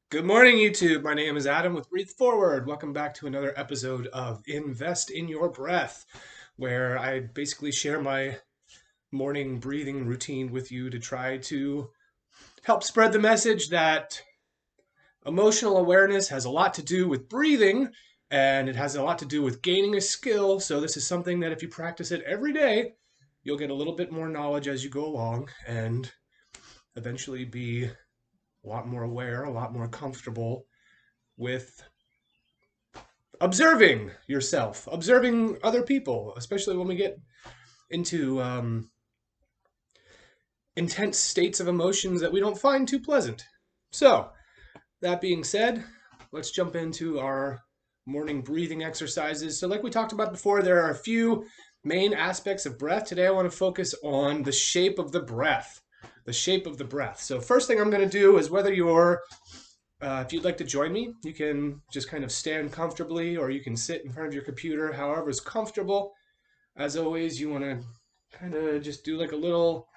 Good morning, YouTube. My name is Adam with Breathe Forward. Welcome back to another episode of Invest in Your Breath, where I basically share my morning breathing routine with you to try to help spread the message that emotional awareness has a lot to do with breathing and it has a lot to do with gaining a skill. So, this is something that if you practice it every day, you'll get a little bit more knowledge as you go along and eventually be a lot more aware, a lot more comfortable with observing yourself, observing other people, especially when we get into intense states of emotions that we don't find too pleasant. So, that being said, let's jump into our morning breathing exercises. So, like we talked about before, there are a few main aspects of breath. Today, I want to focus on the shape of the breath. The shape of the breath. So, first thing I'm going to do is whether you're if you'd like to join me, you can just kind of stand comfortably or you can sit in front of your computer, however is comfortable. As always, you want to kind of just do like a little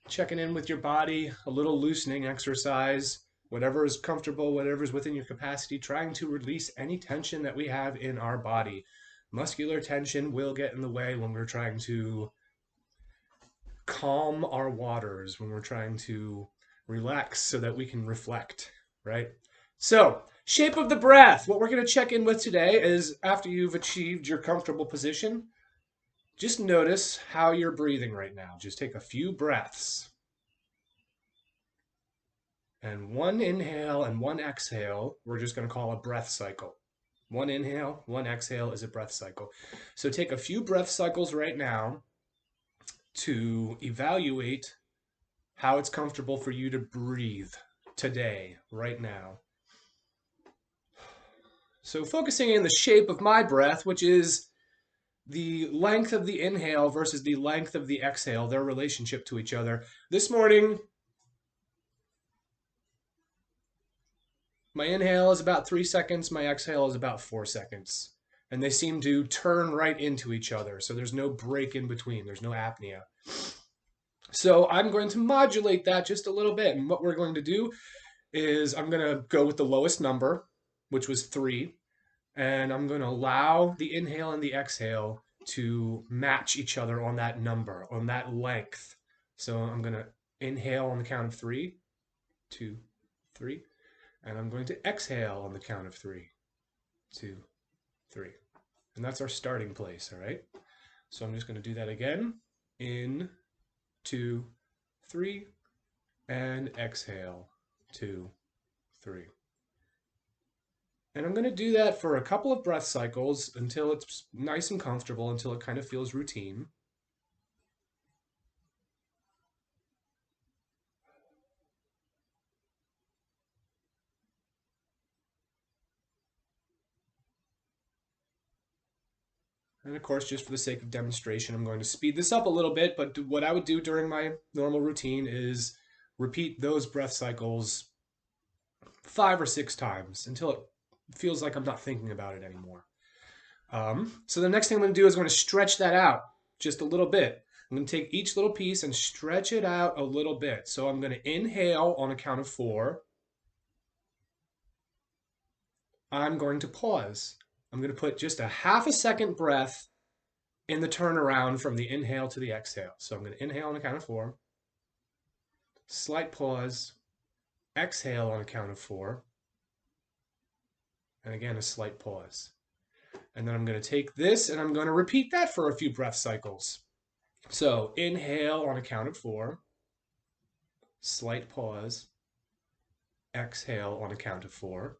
checking in with your body, a little loosening exercise, whatever is comfortable, whatever is within your capacity, trying to release any tension that we have in our body. Muscular tension will get in the way when we're trying to calm our waters, when we're trying to relax so that we can reflect, right? So, shape of the breath. What we're going to check in with today is after you've achieved your comfortable position, just notice how you're breathing right now. Just take a few breaths. And one inhale and one exhale, we're just going to call a breath cycle. One inhale, one exhale is a breath cycle. So take a few breath cycles right now to evaluate how it's comfortable for you to breathe today, right now. So focusing in the shape of my breath, which is the length of the inhale versus the length of the exhale, their relationship to each other. This morning, my inhale is about 3 seconds, my exhale is about 4 seconds. And they seem to turn right into each other, so there's no break in between, there's no apnea. So I'm going to modulate that just a little bit, and what we're going to do is I'm going to go with the lowest number, which was 3, and I'm going to allow the inhale and the exhale to match each other on that number, on that length. So I'm going to inhale on the count of 3, 2, 3, and I'm going to exhale on the count of 3, 2, 3. And that's our starting place, all right? So I'm just going to do that again. In, 2, 3, and exhale, 2, 3. And I'm going to do that for a couple of breath cycles until it's nice and comfortable, until it kind of feels routine. And of course, just for the sake of demonstration, I'm going to speed this up a little bit, but what I would do during my normal routine is repeat those breath cycles 5 or 6 times until it feels like I'm not thinking about it anymore. So the next thing I'm going to do is I'm going to stretch that out just a little bit. I'm going to take each little piece and stretch it out a little bit. So I'm going to inhale on a count of 4. I'm going to pause. I'm going to put just a half a second breath in the turnaround from the inhale to the exhale. So I'm going to inhale on a count of 4, slight pause, exhale on a count of 4, and again a slight pause. And then I'm going to take this and I'm going to repeat that for a few breath cycles. So inhale on a count of 4, slight pause, exhale on a count of 4,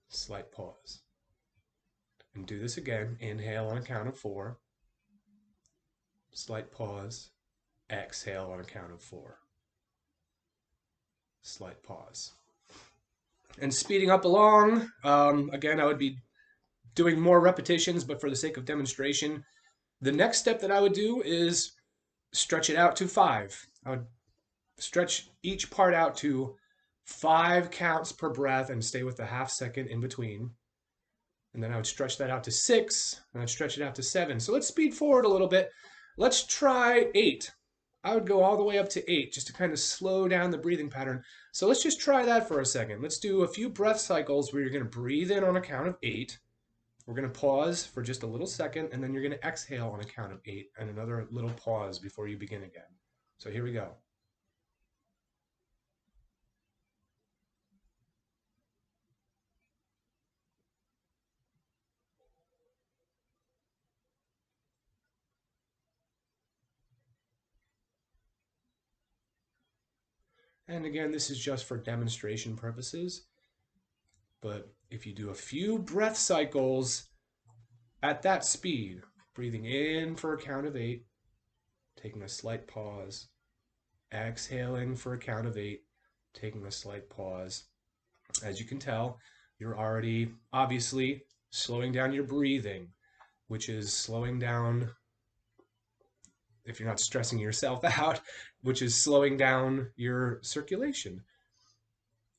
slight pause. And do this again. Inhale on a count of 4, slight pause, exhale on a count of 4, slight pause. And speeding up along, again, I would be doing more repetitions, but for the sake of demonstration, the next step that I would do is stretch it out to 5. I would stretch each part out to 5 counts per breath and stay with a half second in between. And then I would stretch that out to 6, and I'd stretch it out to 7. So let's speed forward a little bit. Let's try 8. I would go all the way up to 8 just to kind of slow down the breathing pattern. So let's just try that for a second. Let's do a few breath cycles where you're going to breathe in on a count of 8. We're going to pause for just a little second, and then you're going to exhale on a count of 8 and another little pause before you begin again. So here we go. And again, this is just for demonstration purposes. But if you do a few breath cycles at that speed, breathing in for a count of 8, taking a slight pause, exhaling for a count of 8, taking a slight pause. As you can tell, you're already obviously slowing down your breathing, which is slowing down, if you're not stressing yourself out, which is slowing down your circulation.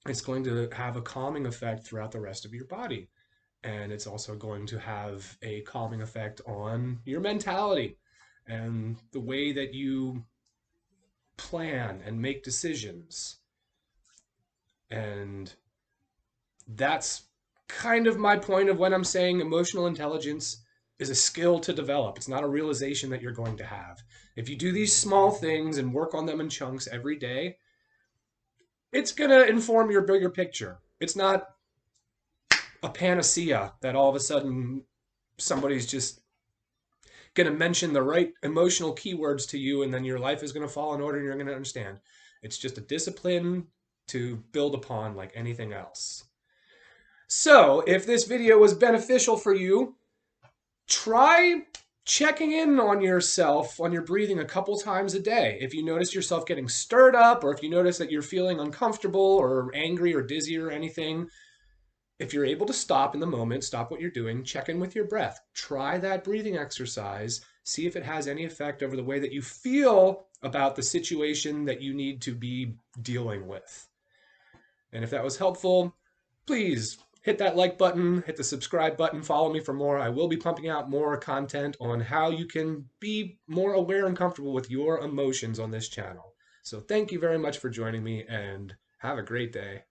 It's going to have a calming effect throughout the rest of your body. And it's also going to have a calming effect on your mentality and the way that you plan and make decisions. And that's kind of my point of when I'm saying emotional intelligence is a skill to develop. It's not a realization that you're going to have. If you do these small things and work on them in chunks every day, it's going to inform your bigger picture. It's not a panacea that all of a sudden somebody's just going to mention the right emotional keywords to you and then your life is going to fall in order and you're going to understand. It's just a discipline to build upon like anything else. So if this video was beneficial for you, try checking in on yourself, on your breathing a couple times a day. If you notice yourself getting stirred up, or if you notice that you're feeling uncomfortable or angry or dizzy or anything, if you're able to stop in the moment, stop what you're doing, check in with your breath. Try that breathing exercise. See if it has any effect over the way that you feel about the situation that you need to be dealing with. And if that was helpful, please hit that like button, hit the subscribe button, follow me for more. I will be pumping out more content on how you can be more aware and comfortable with your emotions on this channel. So thank you very much for joining me and have a great day.